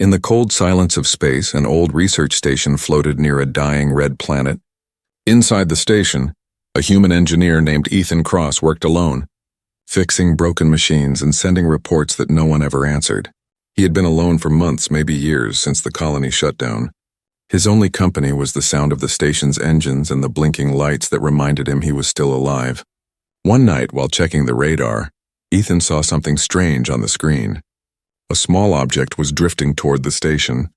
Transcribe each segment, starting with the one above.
In the cold silence of space, an old research station floated near a dying red planet. Inside the station, a human engineer named Ethan Cross worked alone, fixing broken machines and sending reports that no one ever answered. He had been alone for months, maybe years, since the colony shut down. His only company was the sound of the station's engines and the blinking lights that reminded him he was still alive. One night, while checking the radar, Ethan saw something strange on the screen. A small object was drifting toward the station,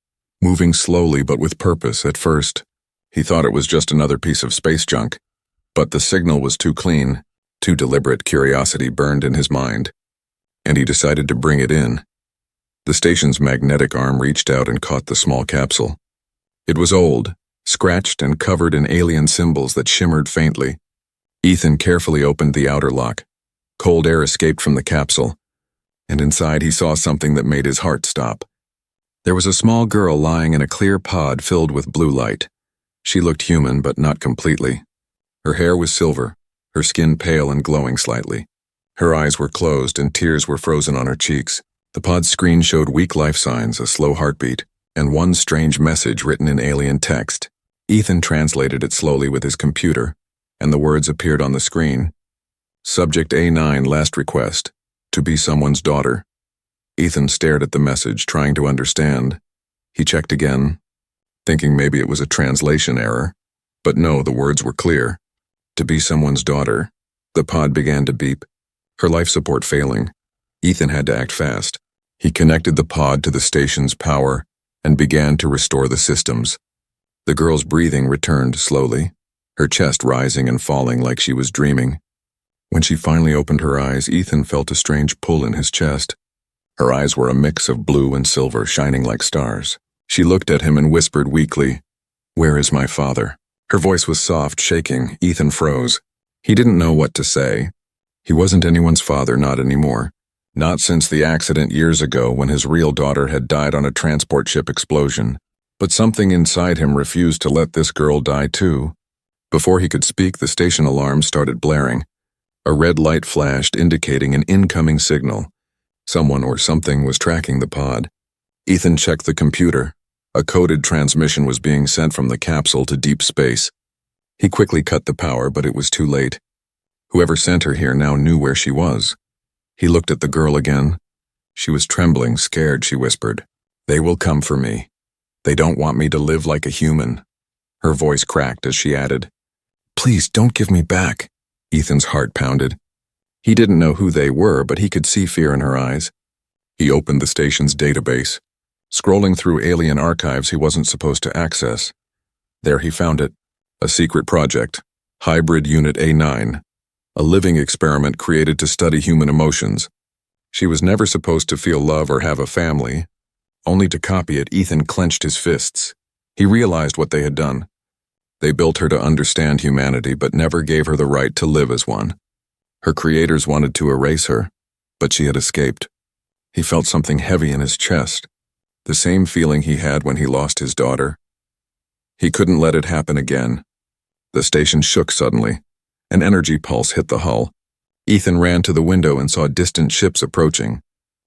moving slowly but with purpose at first. He thought it was just another piece of space junk, but the signal was too clean, too deliberate. Curiosity burned in his mind, and he decided to bring it in. The station's magnetic arm reached out and caught the small capsule. It was old, scratched and covered in alien symbols that shimmered faintly. Ethan carefully opened the outer lock. Cold air escaped from the capsule, and inside he saw something that made his heart stop. There was a small girl lying in a clear pod filled with blue light. She looked human, but not completely. Her hair was silver, her skin pale and glowing slightly. Her eyes were closed and tears were frozen on her cheeks. The pod's screen showed weak life signs, a slow heartbeat, and one strange message written in alien text. Ethan translated it slowly with his computer, and the words appeared on the screen. Subject A9, last request, to be someone's daughter. Ethan stared at the message, trying to understand. He checked again, thinking maybe it was a translation error. But no, the words were clear. To be someone's daughter. The pod began to beep, her life support failing. Ethan had to act fast. He connected the pod to the station's power and began to restore the systems. The girl's breathing returned slowly, her chest rising and falling like she was dreaming. When she finally opened her eyes, Ethan felt a strange pull in his chest. Her eyes were a mix of blue and silver, shining like stars. She looked at him and whispered weakly, "Where is my father?" Her voice was soft, shaking. Ethan froze. He didn't know what to say. He wasn't anyone's father, not anymore. Not since the accident years ago when his real daughter had died on a transport ship explosion. But something inside him refused to let this girl die too. Before he could speak, the station alarm started blaring. A red light flashed, indicating an incoming signal. Someone or something was tracking the pod. Ethan checked the computer. A coded transmission was being sent from the capsule to deep space. He quickly cut the power, but it was too late. Whoever sent her here now knew where she was. He looked at the girl again. She was trembling, scared. She whispered, "They will come for me. They don't want me to live like a human." Her voice cracked as she added, "Please don't give me back." Ethan's heart pounded. He didn't know who they were, but he could see fear in her eyes. He opened the station's database, scrolling through alien archives he wasn't supposed to access. There he found it, a secret project, Hybrid Unit A9, a living experiment created to study human emotions. She was never supposed to feel love or have a family. Only to copy it, Ethan clenched his fists. He realized what they had done. They built her to understand humanity, but never gave her the right to live as one. Her creators wanted to erase her, but she had escaped. He felt something heavy in his chest, the same feeling he had when he lost his daughter. He couldn't let it happen again. The station shook suddenly. An energy pulse hit the hull. Ethan ran to the window and saw distant ships approaching.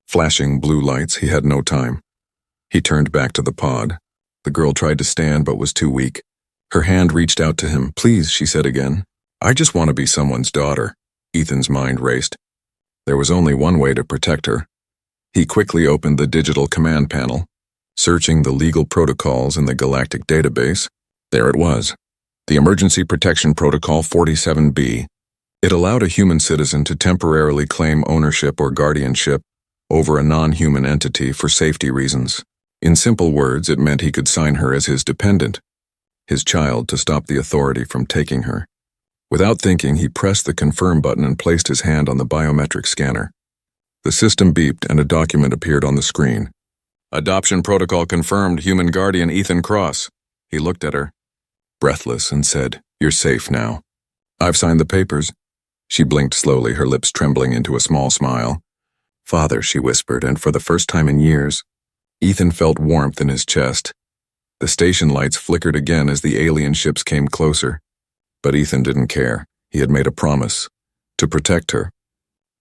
Flashing blue lights, he had no time. He turned back to the pod. The girl tried to stand but was too weak. Her hand reached out to him. "Please," she said again. "I just want to be someone's daughter." Ethan's mind raced. There was only one way to protect her. He quickly opened the digital command panel, searching the legal protocols in the galactic database. There it was. The Emergency Protection Protocol 47B. It allowed a human citizen to temporarily claim ownership or guardianship over a non-human entity for safety reasons. In simple words, it meant he could sign her as his dependent, his child, to stop the authority from taking her. Without thinking, he pressed the confirm button and placed his hand on the biometric scanner. The system beeped and a document appeared on the screen. "Adoption protocol confirmed, human guardian Ethan Cross." He looked at her, breathless, and said, "You're safe now." "I've signed the papers." She blinked slowly, her lips trembling into a small smile. "Father," she whispered, and for the first time in years, Ethan felt warmth in his chest. The station lights flickered again as the alien ships came closer. But Ethan didn't care. He had made a promise to protect her.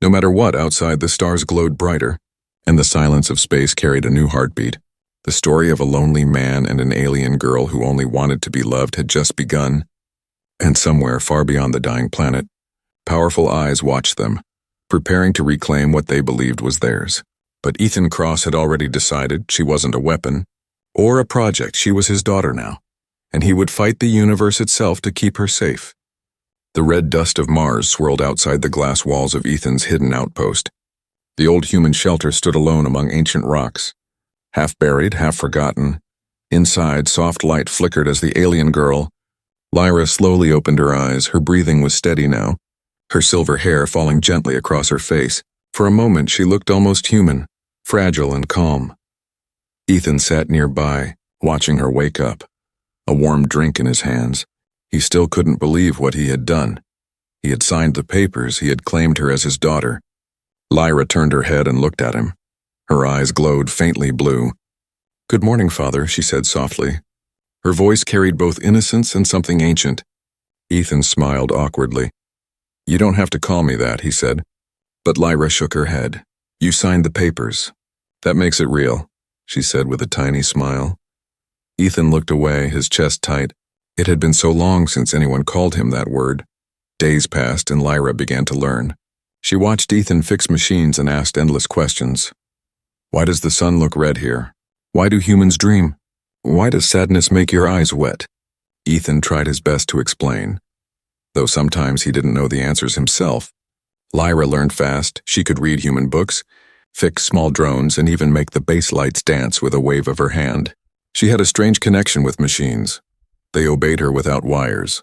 No matter what, outside the stars glowed brighter, and the silence of space carried a new heartbeat. The story of a lonely man and an alien girl who only wanted to be loved had just begun, and somewhere far beyond the dying planet, powerful eyes watched them, preparing to reclaim what they believed was theirs. But Ethan Cross had already decided she wasn't a weapon or a project. She was his daughter now, and he would fight the universe itself to keep her safe. The red dust of Mars swirled outside the glass walls of Ethan's hidden outpost. The old human shelter stood alone among ancient rocks, half buried, half forgotten. Inside, soft light flickered as the alien girl, Lyra, slowly opened her eyes. Her breathing was steady now, her silver hair falling gently across her face. For a moment, she looked almost human, fragile and calm. Ethan sat nearby, watching her wake up, a warm drink in his hands. He still couldn't believe what he had done. He had signed the papers. He had claimed her as his daughter. Lyra turned her head and looked at him. Her eyes glowed faintly blue. "Good morning, Father," she said softly. Her voice carried both innocence and something ancient. Ethan smiled awkwardly. "You don't have to call me that," he said. But Lyra shook her head. "You signed the papers. That makes it real," she said with a tiny smile. Ethan looked away, his chest tight. It had been so long since anyone called him that word. Days passed and Lyra began to learn. She watched Ethan fix machines and asked endless questions. Why does the sun look red here? Why do humans dream? Why does sadness make your eyes wet? Ethan tried his best to explain, though sometimes he didn't know the answers himself. Lyra learned fast. She could read human books, fix small drones, and even make the base lights dance with a wave of her hand. She had a strange connection with machines. They obeyed her without wires,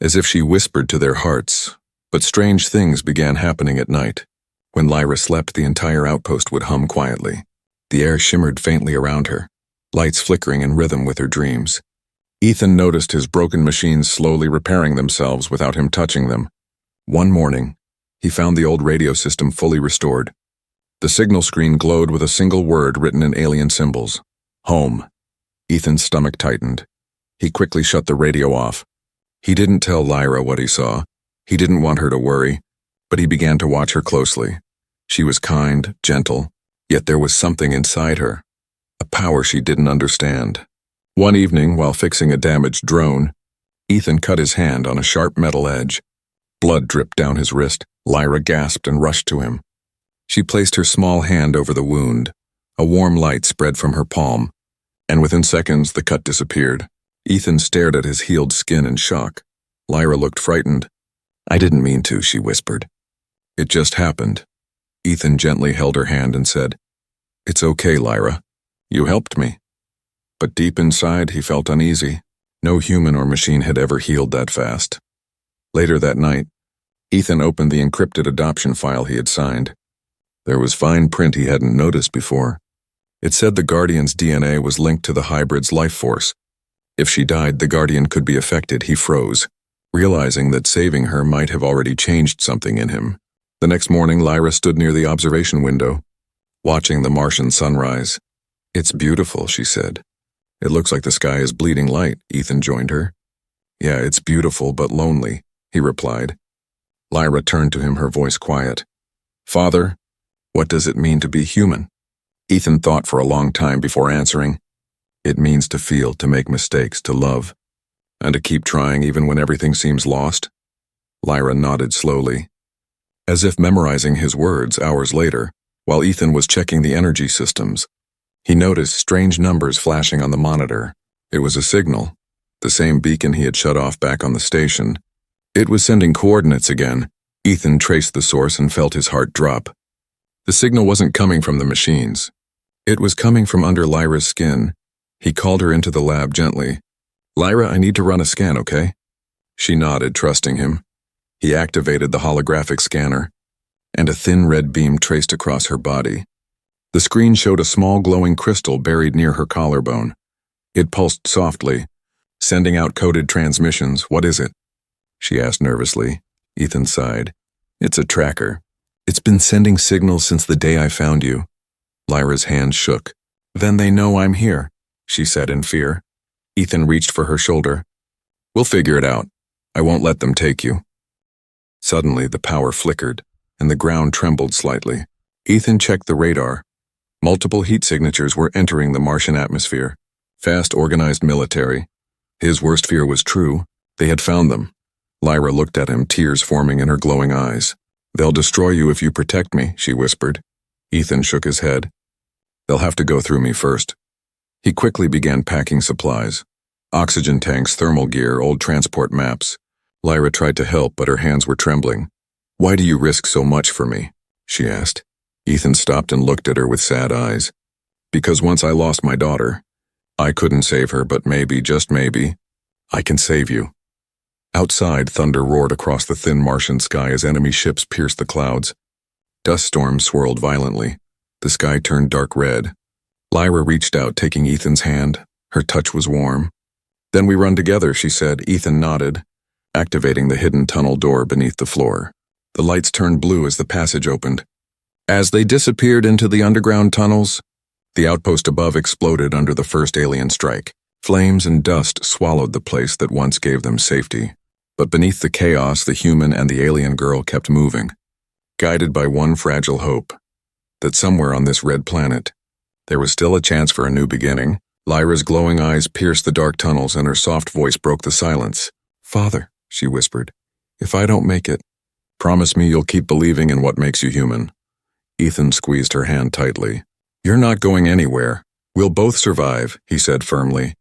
as if she whispered to their hearts. But strange things began happening at night. When Lyra slept, the entire outpost would hum quietly. The air shimmered faintly around her, lights flickering in rhythm with her dreams. Ethan noticed his broken machines slowly repairing themselves without him touching them. One morning, he found the old radio system fully restored. The signal screen glowed with a single word written in alien symbols: home. Ethan's stomach tightened. He quickly shut the radio off. He didn't tell Lyra what he saw. He didn't want her to worry, but he began to watch her closely. She was kind, gentle, yet there was something inside her, a power she didn't understand. One evening, while fixing a damaged drone, Ethan cut his hand on a sharp metal edge. Blood dripped down his wrist. Lyra gasped and rushed to him. She placed her small hand over the wound. A warm light spread from her palm, and within seconds the cut disappeared. Ethan stared at his healed skin in shock. Lyra looked frightened. "I didn't mean to," she whispered. "It just happened." Ethan gently held her hand and said, "It's okay, Lyra. You helped me." But deep inside, he felt uneasy. No human or machine had ever healed that fast. Later that night, Ethan opened the encrypted adoption file he had signed. There was fine print he hadn't noticed before. It said the Guardian's DNA was linked to the hybrid's life force. If she died, the Guardian could be affected. He froze, realizing that saving her might have already changed something in him. The next morning, Lyra stood near the observation window, watching the Martian sunrise. "It's beautiful," she said. "It looks like the sky is bleeding light," Ethan joined her. "Yeah, it's beautiful but lonely," he replied. Lyra turned to him, her voice quiet. "Father, what does it mean to be human?" Ethan thought for a long time before answering. "It means to feel, to make mistakes, to love, and to keep trying even when everything seems lost." Lyra nodded slowly, as if memorizing his words. Hours later, while Ethan was checking the energy systems, he noticed strange numbers flashing on the monitor. It was a signal, the same beacon he had shut off back on the station. It was sending coordinates again. Ethan traced the source and felt his heart drop. The signal wasn't coming from the machines. It was coming from under Lyra's skin. He called her into the lab gently. "Lyra, I need to run a scan, okay?" She nodded, trusting him. He activated the holographic scanner, and a thin red beam traced across her body. The screen showed a small glowing crystal buried near her collarbone. It pulsed softly, sending out coded transmissions. "What is it?" she asked nervously. Ethan sighed. "It's a tracker. It's been sending signals since the day I found you." Lyra's hand shook. "Then they know I'm here," she said in fear. Ethan reached for her shoulder. "We'll figure it out. I won't let them take you." Suddenly, the power flickered, and the ground trembled slightly. Ethan checked the radar. Multiple heat signatures were entering the Martian atmosphere. Fast, organized military. His worst fear was true. They had found them. Lyra looked at him, tears forming in her glowing eyes. "They'll destroy you if you protect me," she whispered. Ethan shook his head. "They'll have to go through me first." He quickly began packing supplies. Oxygen tanks, thermal gear, old transport maps. Lyra tried to help, but her hands were trembling. "Why do you risk so much for me?" she asked. Ethan stopped and looked at her with sad eyes. "Because once I lost my daughter, I couldn't save her, but maybe, just maybe, I can save you." Outside, thunder roared across the thin Martian sky as enemy ships pierced the clouds. Dust storms swirled violently. The sky turned dark red. Lyra reached out, taking Ethan's hand. Her touch was warm. "Then we run together," she said. Ethan nodded, activating the hidden tunnel door beneath the floor. The lights turned blue as the passage opened. As they disappeared into the underground tunnels, the outpost above exploded under the first alien strike. Flames and dust swallowed the place that once gave them safety. But beneath the chaos, the human and the alien girl kept moving, guided by one fragile hope, that somewhere on this red planet, there was still a chance for a new beginning. Lyra's glowing eyes pierced the dark tunnels and her soft voice broke the silence. "Father," she whispered, "if I don't make it, promise me you'll keep believing in what makes you human." Ethan squeezed her hand tightly. "You're not going anywhere. We'll both survive," he said firmly.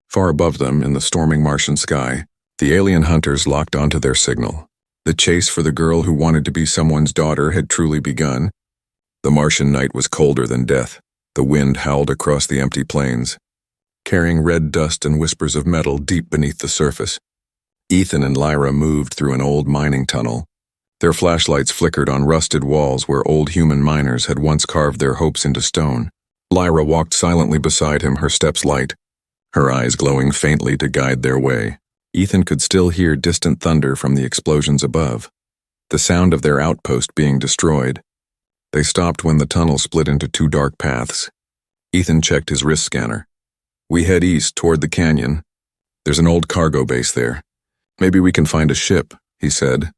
Far above them, in the storming Martian sky, the alien hunters locked onto their signal. The chase for the girl who wanted to be someone's daughter had truly begun. The Martian night was colder than death. The wind howled across the empty plains, carrying red dust and whispers of metal deep beneath the surface. Ethan and Lyra moved through an old mining tunnel. Their flashlights flickered on rusted walls where old human miners had once carved their hopes into stone. Lyra walked silently beside him, her steps light, her eyes glowing faintly to guide their way. Ethan could still hear distant thunder from the explosions above, the sound of their outpost being destroyed. They stopped when the tunnel split into two dark paths. Ethan checked his wrist scanner. "We head east toward the canyon. There's an old cargo base there. Maybe we can find a ship," he said.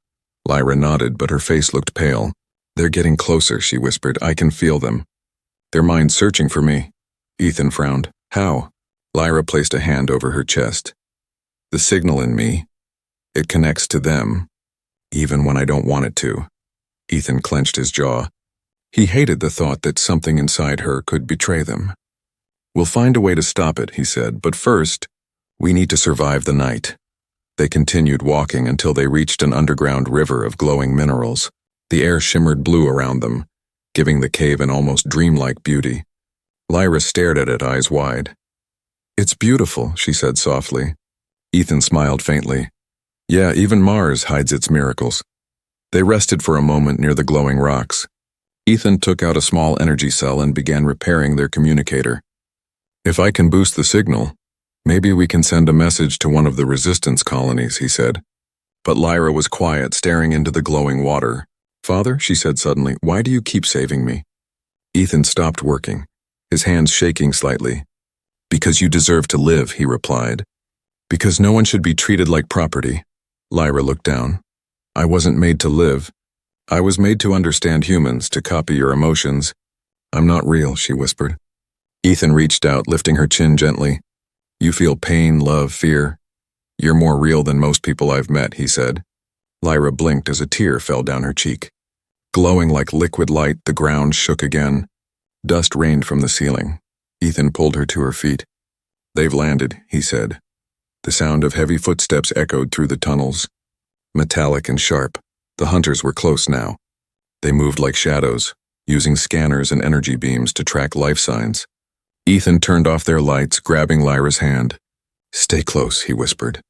Lyra nodded, but her face looked pale. "They're getting closer," she whispered. "I can feel them. Their minds searching for me." Ethan frowned. "How?" Lyra placed a hand over her chest. "The signal in me, it connects to them, even when I don't want it to." Ethan clenched his jaw. He hated the thought that something inside her could betray them. "We'll find a way to stop it," he said, "but first, we need to survive the night." They continued walking until they reached an underground river of glowing minerals. The air shimmered blue around them, giving the cave an almost dreamlike beauty. Lyra stared at it, eyes wide. "It's beautiful," she said softly. Ethan smiled faintly. "Yeah, even Mars hides its miracles." They rested for a moment near the glowing rocks. Ethan took out a small energy cell and began repairing their communicator. "If I can boost the signal, maybe we can send a message to one of the resistance colonies," he said. But Lyra was quiet, staring into the glowing water. "Father," she said suddenly, "why do you keep saving me?" Ethan stopped working, his hands shaking slightly. "Because you deserve to live," he replied. "Because no one should be treated like property." Lyra looked down. "I wasn't made to live. I was made to understand humans, to copy your emotions. I'm not real," she whispered. Ethan reached out, lifting her chin gently. "You feel pain, love, fear. You're more real than most people I've met," he said. Lyra blinked as a tear fell down her cheek. Glowing like liquid light, the ground shook again. Dust rained from the ceiling. Ethan pulled her to her feet. "They've landed," he said. The sound of heavy footsteps echoed through the tunnels. Metallic and sharp, the hunters were close now. They moved like shadows, using scanners and energy beams to track life signs. Ethan turned off their lights, grabbing Lyra's hand. "Stay close," he whispered.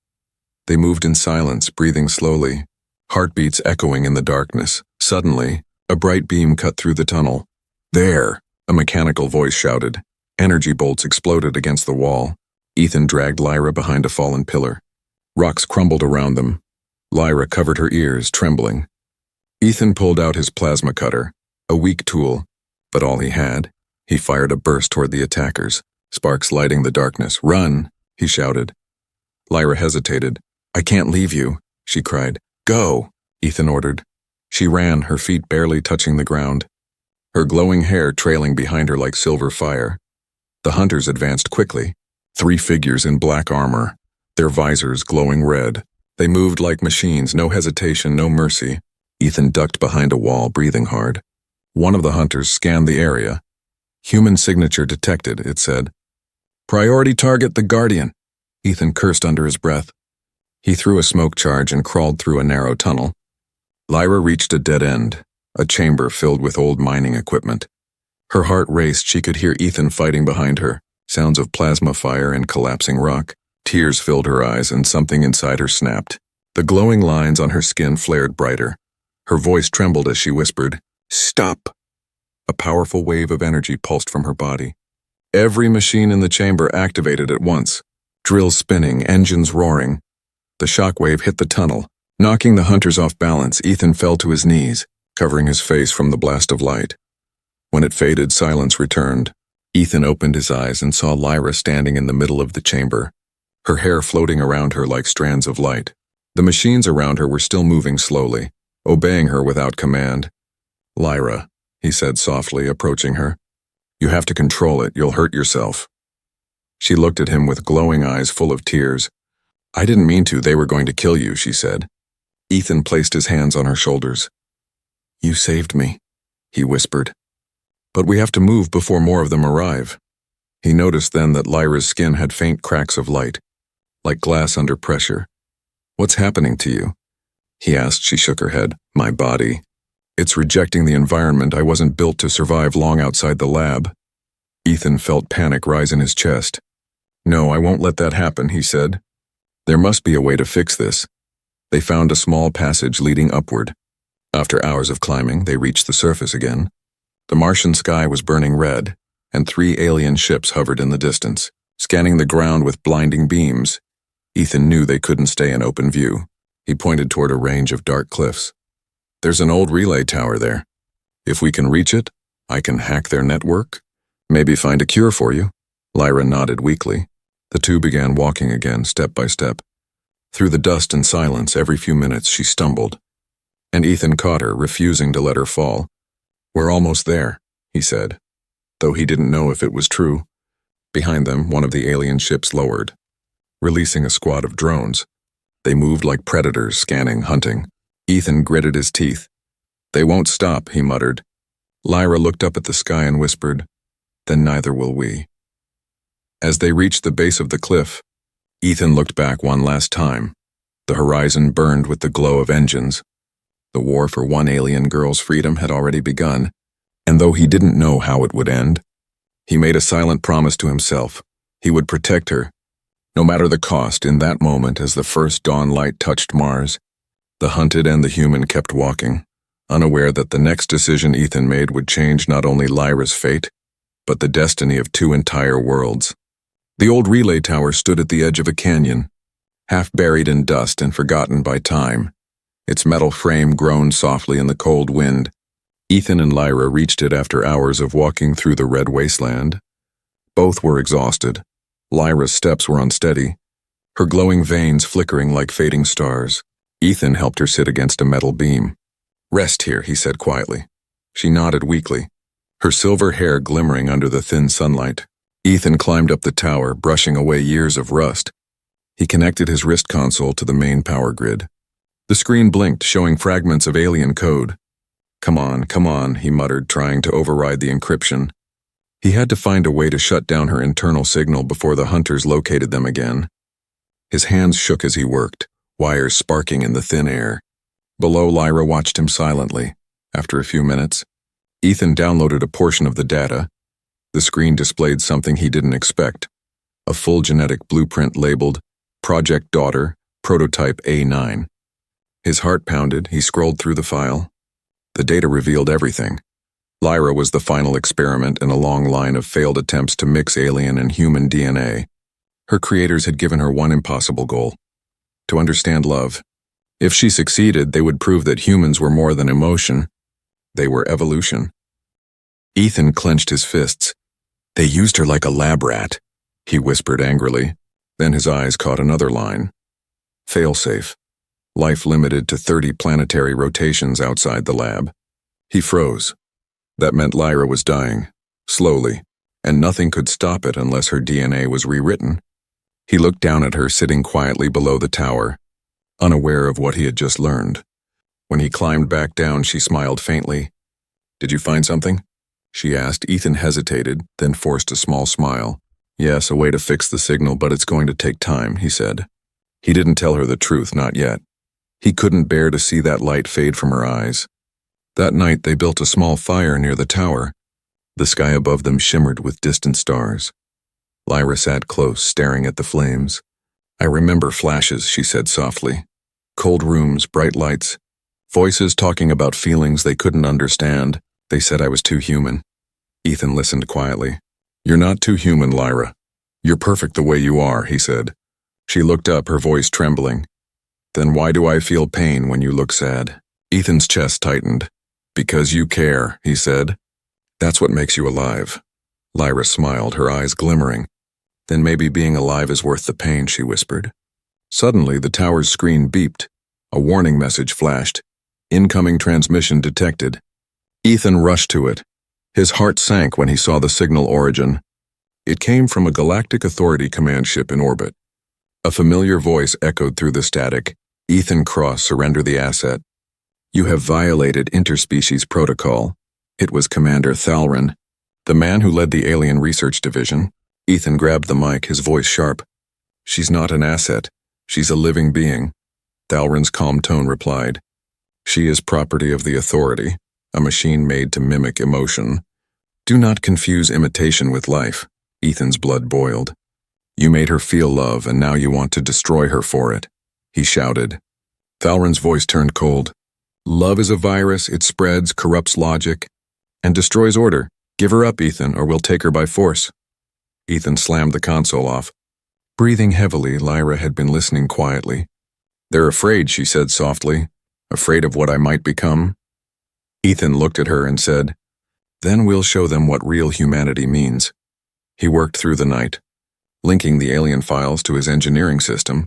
They moved in silence, breathing slowly, heartbeats echoing in the darkness. Suddenly, a bright beam cut through the tunnel. "There!" a mechanical voice shouted. Energy bolts exploded against the wall. Ethan dragged Lyra behind a fallen pillar. Rocks crumbled around them. Lyra covered her ears, trembling. Ethan pulled out his plasma cutter, a weak tool, but all he had. He fired a burst toward the attackers, sparks lighting the darkness. "Run!" he shouted. Lyra hesitated. "I can't leave you," she cried. "Go!" Ethan ordered. She ran, her feet barely touching the ground. her glowing hair trailing behind her like silver fire. The hunters advanced quickly, 3 figures in black armor, their visors glowing red. They moved like machines, no hesitation, no mercy. Ethan ducked behind a wall, breathing hard. One of the hunters scanned the area. Human signature detected, it said. Priority target, the Guardian. Ethan cursed under his breath. He threw a smoke charge and crawled through a narrow tunnel. Lyra reached a dead end, a chamber filled with old mining equipment. Her heart raced. She could hear Ethan fighting behind her, sounds of plasma fire and collapsing rock. Tears filled her eyes and something inside her snapped. The glowing lines on her skin flared brighter. Her voice trembled as she whispered, "Stop!" A powerful wave of energy pulsed from her body. Every machine in the chamber activated at once, drills spinning, engines roaring. The shockwave hit the tunnel, knocking the hunters off balance. Ethan fell to his knees, covering his face from the blast of light. When it faded, silence returned. Ethan opened his eyes and saw Lyra standing in the middle of the chamber, her hair floating around her like strands of light. The machines around her were still moving slowly, obeying her without command. "Lyra," he said softly, approaching her. "You have to control it. You'll hurt yourself." She looked at him with glowing eyes full of tears. "I didn't mean to. They were going to kill you," she said. Ethan placed his hands on her shoulders. "You saved me," he whispered. "But we have to move before more of them arrive." He noticed then that Lyra's skin had faint cracks of light, like glass under pressure. "What's happening to you?" he asked. She shook her head. "My body. It's rejecting the environment. I wasn't built to survive long outside the lab." Ethan felt panic rise in his chest. "No, I won't let that happen," he said. "There must be a way to fix this." They found a small passage leading upward. After hours of climbing, they reached the surface again. The Martian sky was burning red, and 3 alien ships hovered in the distance, scanning the ground with blinding beams. Ethan knew they couldn't stay in open view. He pointed toward a range of dark cliffs. "There's an old relay tower there. If we can reach it, I can hack their network, maybe find a cure for you." Lyra nodded weakly. The two began walking again, step by step. Through the dust and silence, every few minutes she stumbled, and Ethan caught her, refusing to let her fall. "We're almost there," he said, though he didn't know if it was true. Behind them, one of the alien ships lowered, releasing a squad of drones. They moved like predators, scanning, hunting. Ethan gritted his teeth. "They won't stop," he muttered. Lyra looked up at the sky and whispered, "Then neither will we." As they reached the base of the cliff, Ethan looked back one last time. The horizon burned with the glow of engines. The war for one alien girl's freedom had already begun, and though he didn't know how it would end, he made a silent promise to himself. He would protect her, no matter the cost. In that moment, as the first dawn light touched Mars, the hunted and the human kept walking, unaware that the next decision Ethan made would change not only Lyra's fate, but the destiny of 2 entire worlds. The old relay tower stood at the edge of a canyon, half buried in dust and forgotten by time. Its metal frame groaned softly in the cold wind. Ethan and Lyra reached it after hours of walking through the red wasteland. Both were exhausted. Lyra's steps were unsteady, her glowing veins flickering like fading stars. Ethan helped her sit against a metal beam. "Rest here," he said quietly. She nodded weakly, her silver hair glimmering under the thin sunlight. Ethan climbed up the tower, brushing away years of rust. He connected his wrist console to the main power grid. The screen blinked, showing fragments of alien code. Come on," he muttered, trying to override the encryption. He had to find a way to shut down her internal signal before the hunters located them again. His hands shook as he worked, wires sparking in the thin air. Below, Lyra watched him silently. After a few minutes, Ethan downloaded a portion of the data. The screen displayed something he didn't expect. A full genetic blueprint labeled Project Daughter, Prototype A9. His heart pounded. He scrolled through the file. The data revealed everything. Lyra was the final experiment in a long line of failed attempts to mix alien and human DNA. Her creators had given her one impossible goal: to understand love. If she succeeded, they would prove that humans were more than emotion. They were evolution. Ethan clenched his fists. "They used her like a lab rat," he whispered angrily. Then his eyes caught another line. Failsafe. Life limited to 30 planetary rotations outside the lab. He froze. That meant Lyra was dying, slowly, and nothing could stop it unless her DNA was rewritten. He looked down at her sitting quietly below the tower, unaware of what he had just learned. When he climbed back down, she smiled faintly. "Did you find something?" she asked. Ethan hesitated, then forced a small smile. "Yes, a way to fix the signal, but it's going to take time," he said. He didn't tell her the truth, not yet. He couldn't bear to see that light fade from her eyes. That night, they built a small fire near the tower. The sky above them shimmered with distant stars. Lyra sat close, staring at the flames. "I remember flashes," she said softly. "Cold rooms, bright lights. Voices talking about feelings they couldn't understand. They said I was too human." Ethan listened quietly. "You're not too human, Lyra. You're perfect the way you are," he said. She looked up, her voice trembling. "Then why do I feel pain when you look sad?" Ethan's chest tightened. "Because you care," he said. "That's what makes you alive." Lyra smiled, her eyes glimmering. "Then maybe being alive is worth the pain," she whispered. Suddenly, the tower's screen beeped. A warning message flashed. "Incoming transmission detected." Ethan rushed to it. His heart sank when he saw the signal origin. It came from a Galactic Authority command ship in orbit. A familiar voice echoed through the static. "Ethan Cross, surrender the asset. You have violated interspecies protocol." It was Commander Thalrin, the man who led the Alien Research Division. Ethan grabbed the mic, his voice sharp. "She's not an asset. She's a living being." Thalrin's calm tone replied. "She is property of the Authority, a machine made to mimic emotion. Do not confuse imitation with life." Ethan's blood boiled. "You made her feel love, and now you want to destroy her for it," he shouted. Thalrin's voice turned cold. "Love is a virus. It spreads, corrupts logic, and destroys order. Give her up, Ethan, or we'll take her by force." Ethan slammed the console off. Breathing heavily, Lyra had been listening quietly. "They're afraid," she said softly. "Afraid of what I might become." Ethan looked at her and said, "Then we'll show them what real humanity means." He worked through the night, linking the alien files to his engineering system.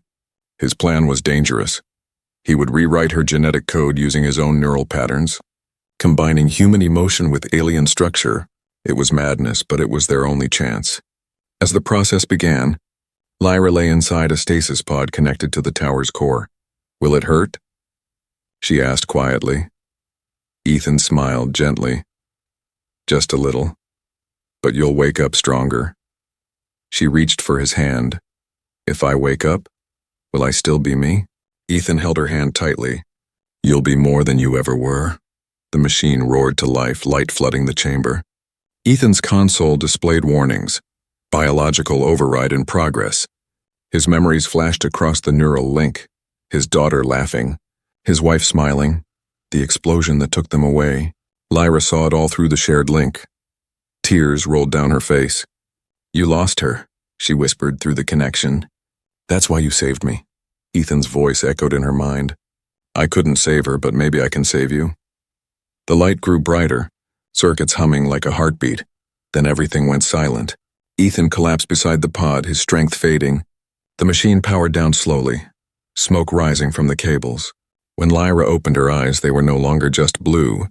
His plan was dangerous. He would rewrite her genetic code using his own neural patterns. Combining human emotion with alien structure, it was madness, but it was their only chance. As the process began, Lyra lay inside a stasis pod connected to the tower's core. "Will it hurt?" she asked quietly. Ethan smiled gently. "Just a little. But you'll wake up stronger." She reached for his hand. "If I wake up, will I still be me?" Ethan held her hand tightly. "You'll be more than you ever were." The machine roared to life, light flooding the chamber. Ethan's console displayed warnings. Biological override in progress. His memories flashed across the neural link. His daughter laughing. His wife smiling. The explosion that took them away. Lyra saw it all through the shared link. Tears rolled down her face. "You lost her," she whispered through the connection. "That's why you saved me." Ethan's voice echoed in her mind. "I couldn't save her, but maybe I can save you." The light grew brighter, circuits humming like a heartbeat. Then everything went silent. Ethan collapsed beside the pod, his strength fading. The machine powered down slowly, smoke rising from the cables. When Lyra opened her eyes, they were no longer just blue.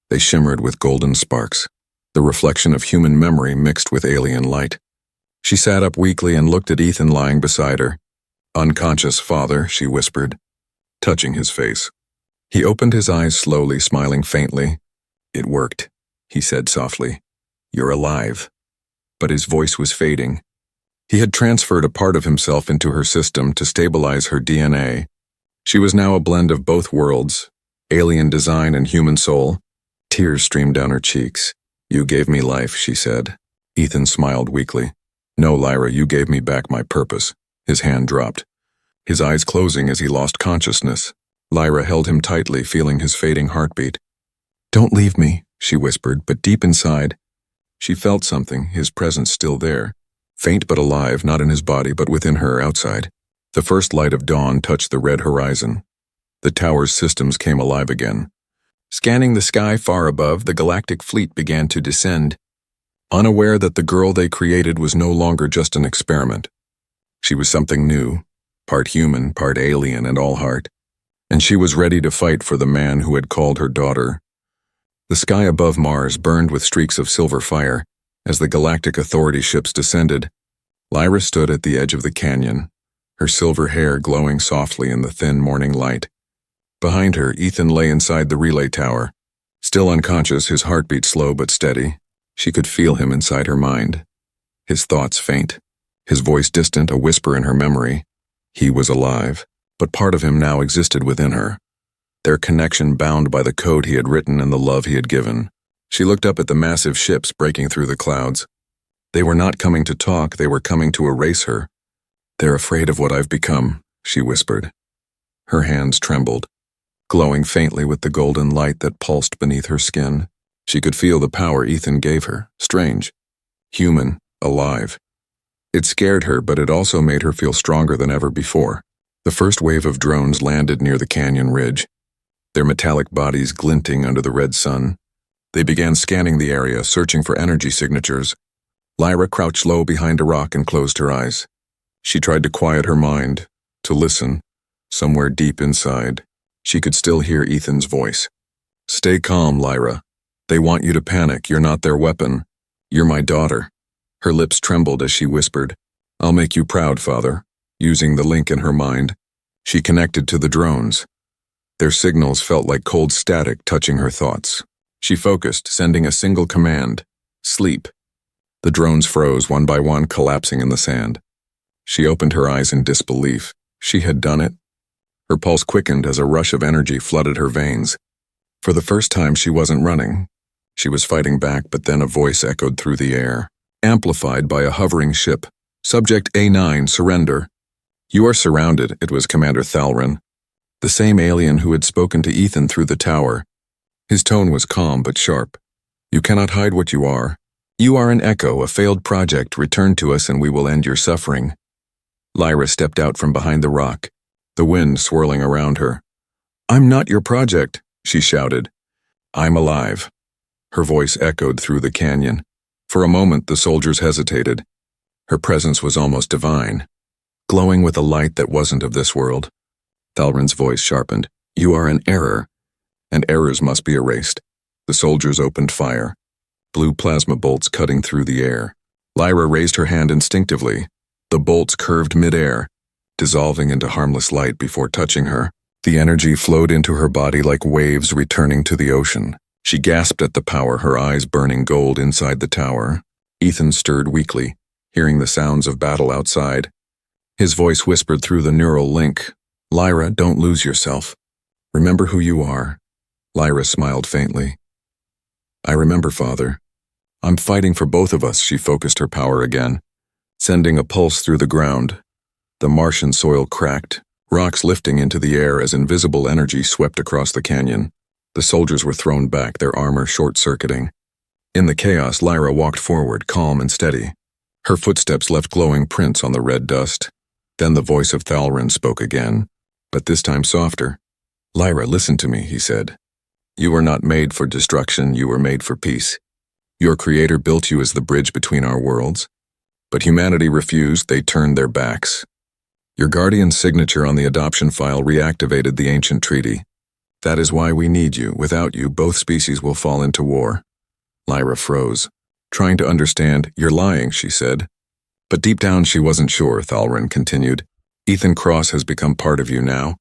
They shimmered with golden sparks, the reflection of human memory mixed with alien light. She sat up weakly and looked at Ethan lying beside her. "Unconscious, father," she whispered, touching his face. He opened his eyes slowly, smiling faintly. "It worked," he said softly. "You're alive." But his voice was fading. He had transferred a part of himself into her system to stabilize her DNA. She was now a blend of both worlds, alien design and human soul. Tears streamed down her cheeks. "You gave me life," she said. Ethan smiled weakly. "No, Lyra, you gave me back my purpose." His hand dropped, his eyes closing as he lost consciousness. Lyra held him tightly, feeling his fading heartbeat. "Don't leave me," she whispered, but deep inside, she felt something, his presence still there. Faint but alive, not in his body, but within her, outside. The first light of dawn touched the red horizon. The tower's systems came alive again. Scanning the sky far above, the galactic fleet began to descend, unaware that the girl they created was no longer just an experiment. She was something new, part human, part alien, and all heart. And she was ready to fight for the man who had called her daughter. The sky above Mars burned with streaks of silver fire as the Galactic Authority ships descended. Lyra stood at the edge of the canyon, her silver hair glowing softly in the thin morning light. Behind her, Ethan lay inside the relay tower. Still unconscious, his heartbeat slow but steady. She could feel him inside her mind. His thoughts faint, his voice distant, a whisper in her memory. He was alive, but part of him now existed within her. Their connection bound by the code he had written and the love he had given. She looked up at the massive ships breaking through the clouds. They were not coming to talk, they were coming to erase her. "They're afraid of what I've become," she whispered. Her hands trembled, glowing faintly with the golden light that pulsed beneath her skin. She could feel the power Ethan gave her, strange, human, alive. It scared her, but it also made her feel stronger than ever before. The first wave of drones landed near the canyon ridge, their metallic bodies glinting under the red sun. They began scanning the area, searching for energy signatures. Lyra crouched low behind a rock and closed her eyes. She tried to quiet her mind, to listen. Somewhere deep inside, she could still hear Ethan's voice. "Stay calm, Lyra. They want you to panic. You're not their weapon. You're my daughter." Her lips trembled as she whispered, "I'll make you proud, Father." Using the link in her mind, she connected to the drones. Their signals felt like cold static touching her thoughts. She focused, sending a single command: sleep. The drones froze one by one, collapsing in the sand. She opened her eyes in disbelief. She had done it. Her pulse quickened as a rush of energy flooded her veins. For the first time, she wasn't running. She was fighting back, but then a voice echoed through the air, amplified by a hovering ship. "Subject A9, surrender." "You are surrounded," it was Commander Thalrin, the same alien who had spoken to Ethan through the tower. His tone was calm but sharp. "You cannot hide what you are. You are an echo, a failed project. Return to us and we will end your suffering." Lyra stepped out from behind the rock, the wind swirling around her. "I'm not your project," she shouted. "I'm alive." Her voice echoed through the canyon. For a moment, the soldiers hesitated. Her presence was almost divine, glowing with a light that wasn't of this world. Thalrin's voice sharpened. "You are an error, and errors must be erased." The soldiers opened fire, blue plasma bolts cutting through the air. Lyra raised her hand instinctively. The bolts curved midair, dissolving into harmless light before touching her. The energy flowed into her body like waves returning to the ocean. She gasped at the power, her eyes burning gold inside the tower. Ethan stirred weakly, hearing the sounds of battle outside. His voice whispered through the neural link, "Lyra, don't lose yourself. Remember who you are." Lyra smiled faintly. "I remember, Father. I'm fighting for both of us." She focused her power again, sending a pulse through the ground. The Martian soil cracked, rocks lifting into the air as invisible energy swept across the canyon. The soldiers were thrown back, their armor short-circuiting. In the chaos, Lyra walked forward, calm and steady. Her footsteps left glowing prints on the red dust. Then the voice of Thalrin spoke again, but this time softer. "Lyra, listen to me," he said. "You were not made for destruction, you were made for peace. Your creator built you as the bridge between our worlds. But humanity refused, they turned their backs. Your guardian's signature on the adoption file reactivated the ancient treaty. That is why we need you. Without you, both species will fall into war." Lyra froze, trying to understand. "You're lying," she said. But deep down she wasn't sure, Thalrin continued. "Ethan Cross has become part of you now.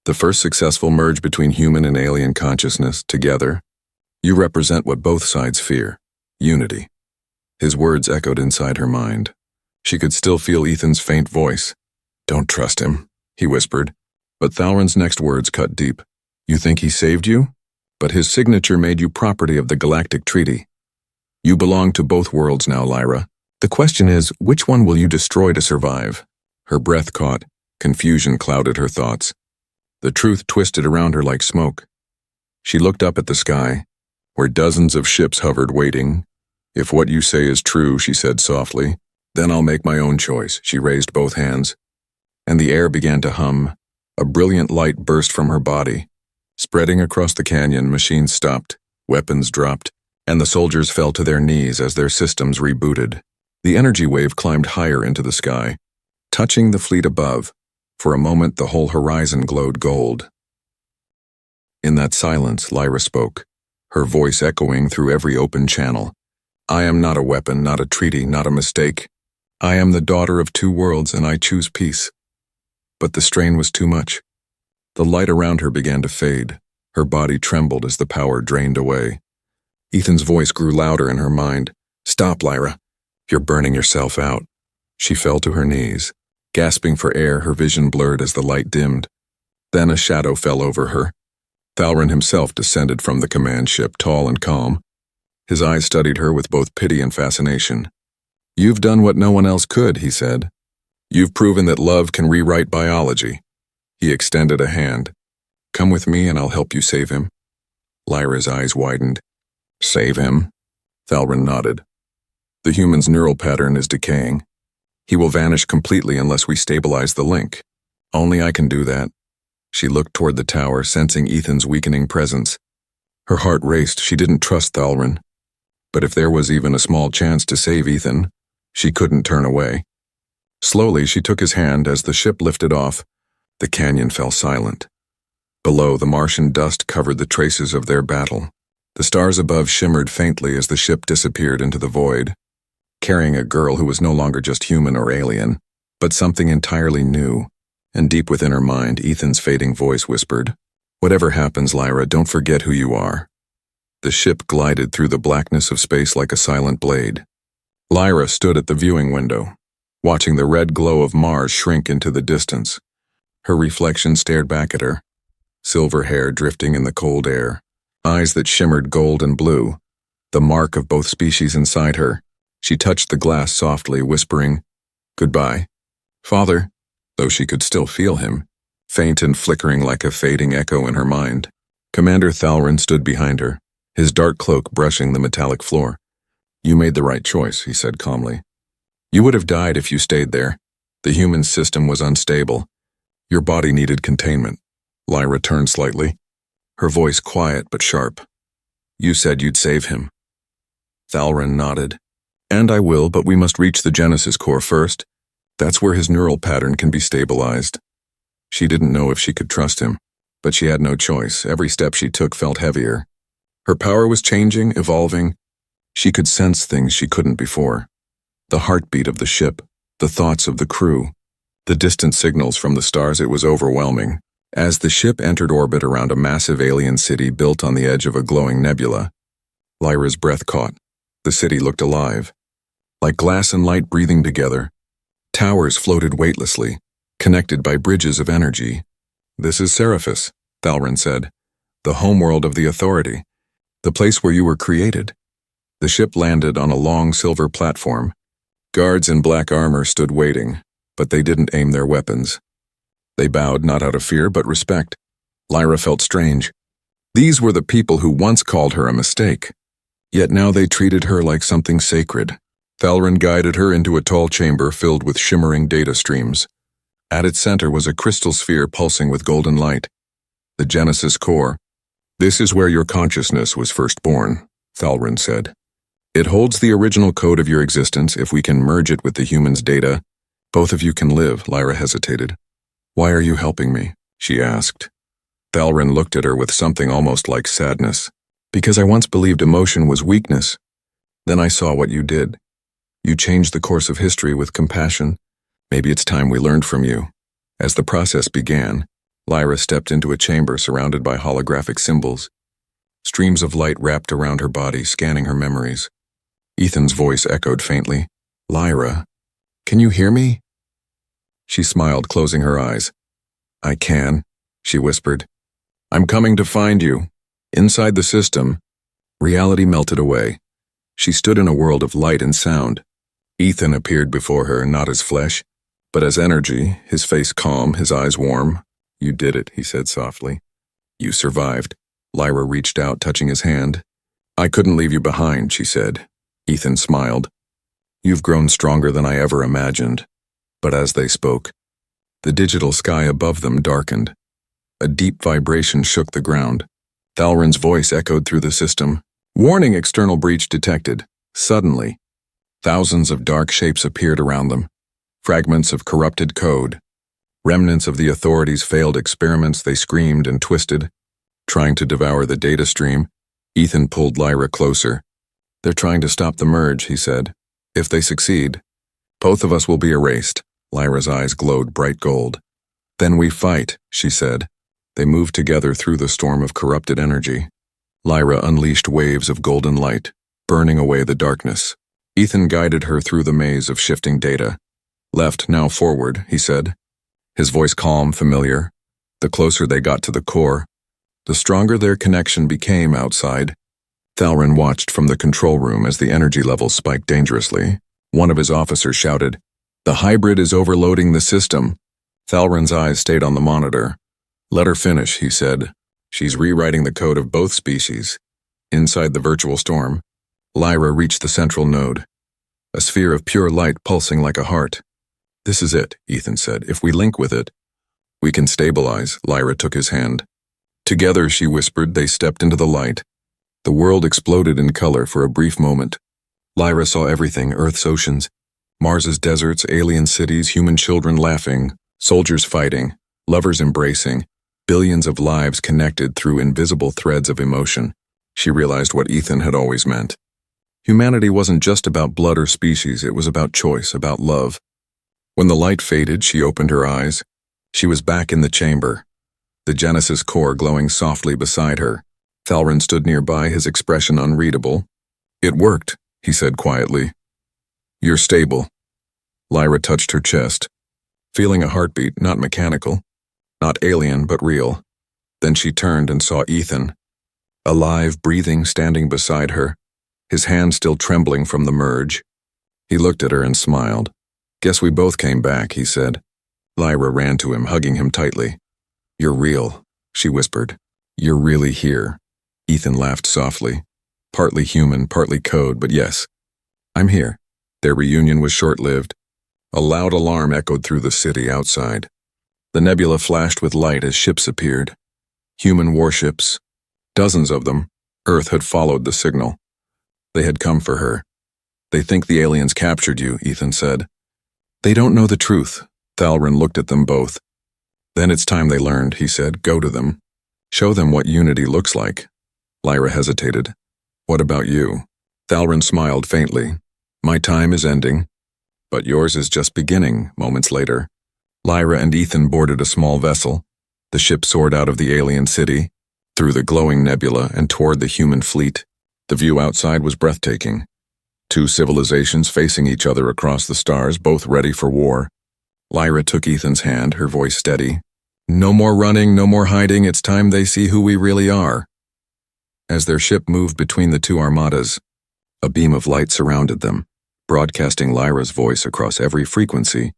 The first successful merge between human and alien consciousness, together. You represent what both sides fear, unity." His words echoed inside her mind. She could still feel Ethan's faint voice. "Don't trust him," he whispered. But Thalrin's next words cut deep. "You think he saved you? But his signature made you property of the Galactic Treaty. You belong to both worlds now, Lyra. The question is, which one will you destroy to survive?" Her breath caught. Confusion clouded her thoughts. The truth twisted around her like smoke. She looked up at the sky, where dozens of ships hovered waiting. "If what you say is true," she said softly, "then I'll make my own choice." She raised both hands, and the air began to hum. A brilliant light burst from her body. Spreading across the canyon, machines stopped, weapons dropped, and the soldiers fell to their knees as their systems rebooted. The energy wave climbed higher into the sky, touching the fleet above. For a moment, the whole horizon glowed gold. In that silence, Lyra spoke. her voice echoing through every open channel. I am not a weapon, not a treaty, not a mistake. I am the daughter of two worlds, and I choose peace. But the strain was too much. The light around her began to fade. Her body trembled as the power drained away. Ethan's voice grew louder in her mind. Stop, Lyra. You're burning yourself out. She fell to her knees. Gasping for air, her vision blurred as the light dimmed. Then a shadow fell over her. Thalrin himself descended from the command ship, tall and calm. His eyes studied her with both pity and fascination. You've done what no one else could, he said. You've proven that love can rewrite biology. He extended a hand. Come with me and I'll help you save him. Lyra's eyes widened. Save him? Thalrin nodded. The human's neural pattern is decaying. He will vanish completely unless we stabilize the link. Only I can do that. She looked toward the tower, sensing Ethan's weakening presence. Her heart raced. She didn't trust Thalrin. But if there was even a small chance to save Ethan, she couldn't turn away. Slowly, she took his hand as the ship lifted off. The canyon fell silent. Below, the Martian dust covered the traces of their battle. The stars above shimmered faintly as the ship disappeared into the void, carrying a girl who was no longer just human or alien, but something entirely new. And deep within her mind, Ethan's fading voice whispered, Whatever happens, Lyra, don't forget who you are. The ship glided through the blackness of space like a silent blade. Lyra stood at the viewing window, watching the red glow of Mars shrink into the distance. Her reflection stared back at her, silver hair drifting in the cold air, eyes that shimmered gold and blue, the mark of both species inside her. She touched the glass softly, whispering, Goodbye, Father, though she could still feel him, faint and flickering like a fading echo in her mind. Commander Thalrin stood behind her, his dark cloak brushing the metallic floor. You made the right choice, he said calmly. You would have died if you stayed there. The human system was unstable. Your body needed containment. Lyra turned slightly, her voice quiet but sharp. You said you'd save him. Thalrin nodded. And I will, but we must reach the Genesis core first. That's where his neural pattern can be stabilized. She didn't know if she could trust him, but she had no choice. Every step she took felt heavier. Her power was changing, evolving. She could sense things she couldn't before. The heartbeat of the ship, the thoughts of the crew, the distant signals from the stars. It was overwhelming. As the ship entered orbit around a massive alien city built on the edge of a glowing nebula, Lyra's breath caught. The city looked alive, like glass and light breathing together. Towers floated weightlessly, connected by bridges of energy. This is Seraphis, Thalrin said, the homeworld of the Authority, the place where you were created. The ship landed on a long silver platform. Guards in black armor stood waiting, but they didn't aim their weapons. They bowed not out of fear but respect. Lyra felt strange. These were the people who once called her a mistake. Yet now they treated her like something sacred. Thalrin guided her into a tall chamber filled with shimmering data streams. At its center was a crystal sphere pulsing with golden light. The Genesis core. This is where your consciousness was first born, Thalrin said. It holds the original code of your existence. If we can merge it with the human's data, both of you can live. Lyra hesitated. Why are you helping me? She asked. Thalrin looked at her with something almost like sadness. Because I once believed emotion was weakness. Then I saw what you did. You changed the course of history with compassion. Maybe it's time we learned from you. As the process began, Lyra stepped into a chamber surrounded by holographic symbols. Streams of light wrapped around her body, scanning her memories. Ethan's voice echoed faintly. Lyra, can you hear me? She smiled, closing her eyes. I can, she whispered. I'm coming to find you. Inside the system, reality melted away. She stood in a world of light and sound. Ethan appeared before her, not as flesh, but as energy, his face calm, his eyes warm. You did it, he said softly. You survived. Lyra reached out, touching his hand. I couldn't leave you behind, she said. Ethan smiled. You've grown stronger than I ever imagined. But as they spoke, the digital sky above them darkened. A deep vibration shook the ground. Thalrin's voice echoed through the system. Warning, external breach detected. Suddenly, thousands of dark shapes appeared around them. Fragments of corrupted code. Remnants of the Authority's failed experiments. They screamed and twisted, trying to devour the data stream. Ethan pulled Lyra closer. "They're trying to stop the merge," he said. "If they succeed, both of us will be erased." Lyra's eyes glowed bright gold. "Then we fight," she said. They moved together through the storm of corrupted energy. Lyra unleashed waves of golden light, burning away the darkness. Ethan guided her through the maze of shifting data. "Left, now forward," he said. His voice calm, familiar. The closer they got to the core, the stronger their connection became outside. Thalrin watched from the control room as the energy levels spiked dangerously. One of his officers shouted, "The hybrid is overloading the system." Thalrin's eyes stayed on the monitor. "Let her finish," he said. "She's rewriting the code of both species." Inside the virtual storm, Lyra reached the central node, a sphere of pure light pulsing like a heart. "This is it," Ethan said. "If we link with it, we can stabilize." Lyra took his hand. Together, she whispered, they stepped into the light. The world exploded in color for a brief moment. Lyra saw everything: Earth's oceans, Mars's deserts, alien cities, human children laughing, soldiers fighting, lovers embracing, billions of lives connected through invisible threads of emotion. She realized what Ethan had always meant. Humanity wasn't just about blood or species, it was about choice, about love. When the light faded, she opened her eyes. She was back in the chamber, the Genesis core glowing softly beside her. Thalrin stood nearby, his expression unreadable. "It worked," he said quietly. "You're stable." Lyra touched her chest, feeling a heartbeat, not mechanical, not alien, but real. Then she turned and saw Ethan, alive, breathing, standing beside her, his hand still trembling from the merge. He looked at her and smiled. "Guess we both came back," he said. Lyra ran to him, hugging him tightly. "You're real," she whispered. "You're really here." Ethan laughed softly. "Partly human, partly code, but yes, I'm here." Their reunion was short-lived. A loud alarm echoed through the city outside. The nebula flashed with light as ships appeared. Human warships, dozens of them. Earth had followed the signal. They had come for her. "They think the aliens captured you," Ethan said. "They don't know the truth." Thalrin looked at them both. "Then it's time they learned," he said. "Go to them. Show them what unity looks like." Lyra hesitated. "What about you?" Thalrin smiled faintly. "My time is ending, but yours is just beginning." Moments later, Lyra and Ethan boarded a small vessel. The ship soared out of the alien city, through the glowing nebula and toward the human fleet. The view outside was breathtaking. Two civilizations facing each other across the stars, both ready for war. Lyra took Ethan's hand, her voice steady. "No more running, no more hiding. It's time they see who we really are." As their ship moved between the two armadas, a beam of light surrounded them, broadcasting Lyra's voice across every frequency.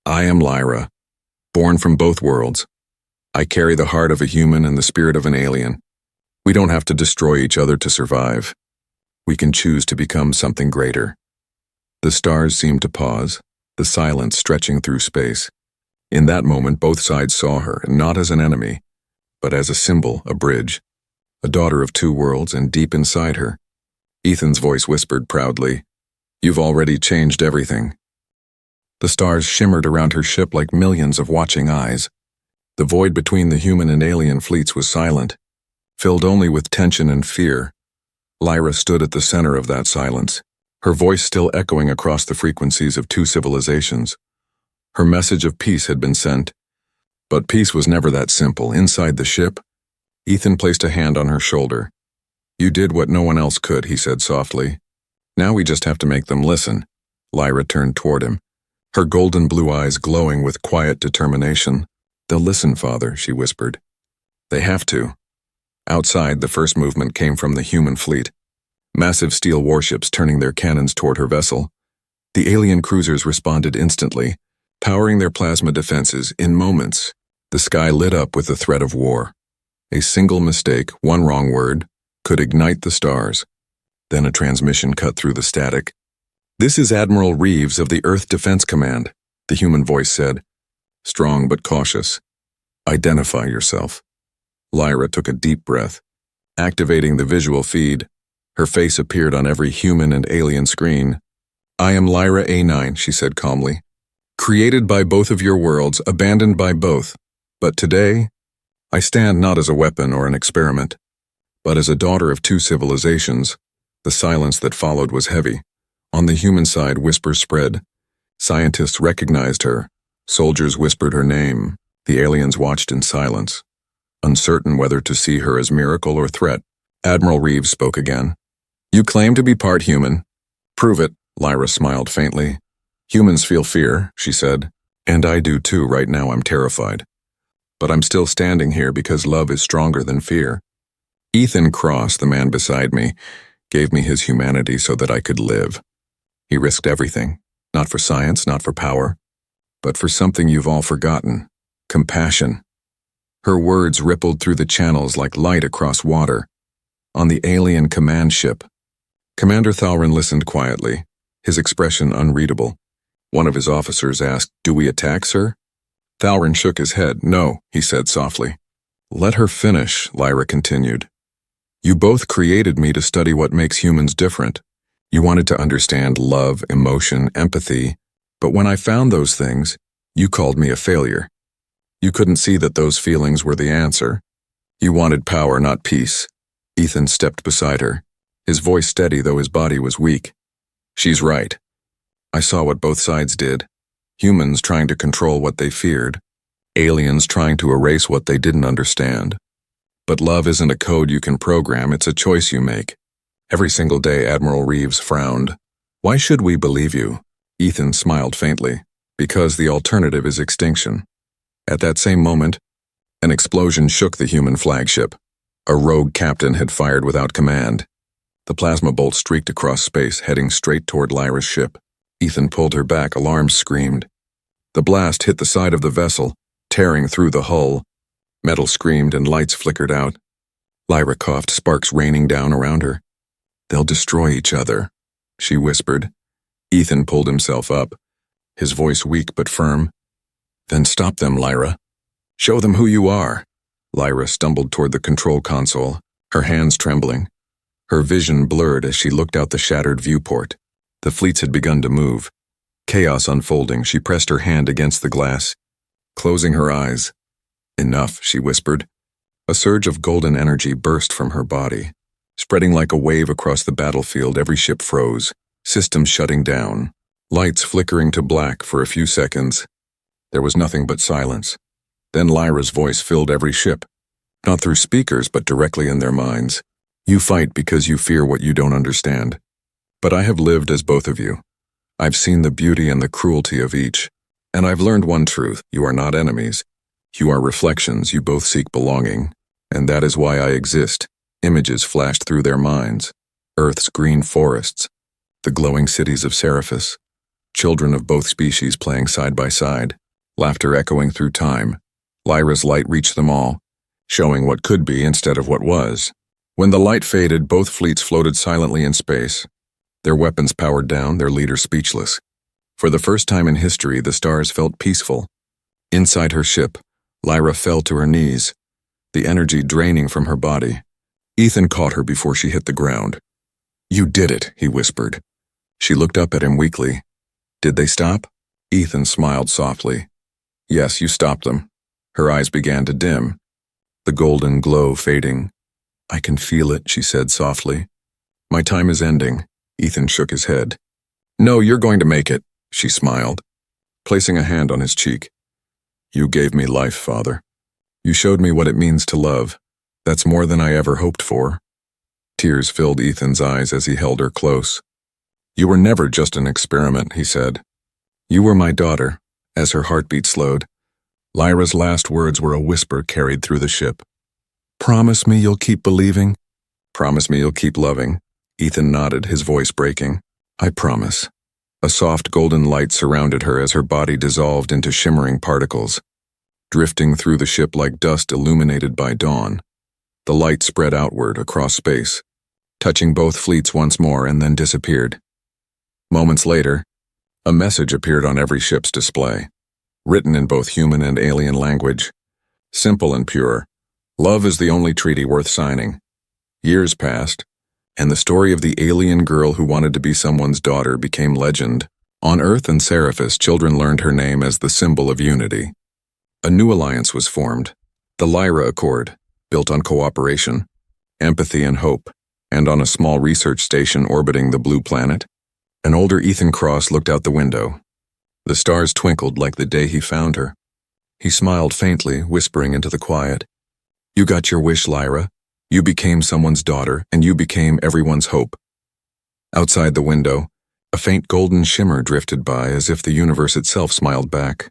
"I am Lyra, born from both worlds. I carry the heart of a human and the spirit of an alien. We don't have to destroy each other to survive. We can choose to become something greater." The stars seemed to pause, the silence stretching through space. In that moment, both sides saw her, not as an enemy, but as a symbol, a bridge, a daughter of two worlds, and deep inside her, Ethan's voice whispered proudly, "You've already changed everything." The stars shimmered around her ship like millions of watching eyes. The void between the human and alien fleets was silent, filled only with tension and fear. Lyra stood at the center of that silence, her voice still echoing across the frequencies of two civilizations. Her message of peace had been sent, but peace was never that simple. Inside the ship, Ethan placed a hand on her shoulder. "You did what no one else could," he said softly. "Now we just have to make them listen." Lyra turned toward him, her golden blue eyes glowing with quiet determination. "They'll listen, Father," she whispered. "They have to." Outside, the first movement came from the human fleet, massive steel warships turning their cannons toward her vessel. The alien cruisers responded instantly, powering their plasma defenses. In moments, the sky lit up with the threat of war. A single mistake, one wrong word, could ignite the stars. Then a transmission cut through the static. "This is Admiral Reeves of the Earth Defense Command," the human voice said, strong but cautious. "Identify yourself." Lyra took a deep breath. Activating the visual feed, her face appeared on every human and alien screen. "I am Lyra A9, she said calmly. "Created by both of your worlds, abandoned by both. But today, I stand not as a weapon or an experiment, But as a daughter of two civilizations, the silence that followed was heavy. On the human side, whispers spread. Scientists recognized her. Soldiers whispered her name. The aliens watched in silence, uncertain whether to see her as miracle or threat. Admiral Reeves spoke again. "You claim to be part human. Prove it," Lyra smiled faintly. "Humans feel fear," she said. "And I do too. Right now I'm terrified. But I'm still standing here because love is stronger than fear." Ethan Cross, the man beside me, gave me his humanity so that I could live. He risked everything, not for science, not for power, but for something you've all forgotten: compassion. Her words rippled through the channels like light across water. On the alien command ship, Commander Thalrin listened quietly, his expression unreadable. One of his officers asked, "Do we attack, sir?" Thalrin shook his head. "No," he said softly. "Let her finish," Lyra continued. "You both created me to study what makes humans different. You wanted to understand love, emotion, empathy, but when I found those things, you called me a failure. You couldn't see that those feelings were the answer. You wanted power, not peace." Ethan stepped beside her, his voice steady though his body was weak. "She's right. I saw what both sides did. Humans trying to control what they feared. Aliens trying to erase what they didn't understand. But love isn't a code you can program, it's a choice you make." Every single day, Admiral Reeves frowned. "Why should we believe you?" Ethan smiled faintly. "Because the alternative is extinction." At that same moment, an explosion shook the human flagship. A rogue captain had fired without command. The plasma bolt streaked across space, heading straight toward Lyra's ship. Ethan pulled her back, alarms screamed. The blast hit the side of the vessel, tearing through the hull. Metal screamed and lights flickered out. Lyra coughed, sparks raining down around her. "They'll destroy each other," she whispered. Ethan pulled himself up, his voice weak but firm. "Then stop them, Lyra. Show them who you are." Lyra stumbled toward the control console, her hands trembling. Her vision blurred as she looked out the shattered viewport. The fleets had begun to move. Chaos unfolding, she pressed her hand against the glass, closing her eyes. "Enough," she whispered. A surge of golden energy burst from her body. Spreading like a wave across the battlefield, every ship froze, systems shutting down, lights flickering to black for a few seconds. There was nothing but silence. Then Lyra's voice filled every ship, not through speakers but directly in their minds. "You fight because you fear what you don't understand. But I have lived as both of you. I've seen the beauty and the cruelty of each. And I've learned one truth: you are not enemies. You are reflections, you both seek belonging. And that is why I exist." Images flashed through their minds. Earth's green forests, the glowing cities of Seraphis, children of both species playing side by side, laughter echoing through time. Lyra's light reached them all, showing what could be instead of what was. When the light faded, both fleets floated silently in space, their weapons powered down, their leaders speechless. For the first time in history, the stars felt peaceful. Inside her ship, Lyra fell to her knees, the energy draining from her body. Ethan caught her before she hit the ground. "You did it," he whispered. She looked up at him weakly. "Did they stop?" Ethan smiled softly. "Yes, you stopped them." Her eyes began to dim, the golden glow fading. "I can feel it," she said softly. "My time is ending." Ethan shook his head. "No, you're going to make it," she smiled, placing a hand on his cheek. "You gave me life, Father. You showed me what it means to love. That's more than I ever hoped for." Tears filled Ethan's eyes as he held her close. "You were never just an experiment," he said. "You were my daughter." As her heartbeat slowed, Lyra's last words were a whisper carried through the ship. "Promise me you'll keep believing?" "Promise me you'll keep loving?" Ethan nodded, his voice breaking. "I promise." A soft golden light surrounded her as her body dissolved into shimmering particles, drifting through the ship like dust illuminated by dawn. The light spread outward across space, touching both fleets once more and then disappeared. Moments later, a message appeared on every ship's display, written in both human and alien language. Simple and pure: "Love is the only treaty worth signing." Years passed, and the story of the alien girl who wanted to be someone's daughter became legend. On Earth and Seraphis, children learned her name as the symbol of unity. A new alliance was formed, the Lyra Accord, built on cooperation. empathy and hope, and on a small research station orbiting the blue planet, an older Ethan Cross looked out the window. The stars twinkled like the day he found her. He smiled faintly, whispering into the quiet. You got your wish, Lyra. You became someone's daughter, and you became everyone's hope. Outside the window, a faint golden shimmer drifted by as if the universe itself smiled back.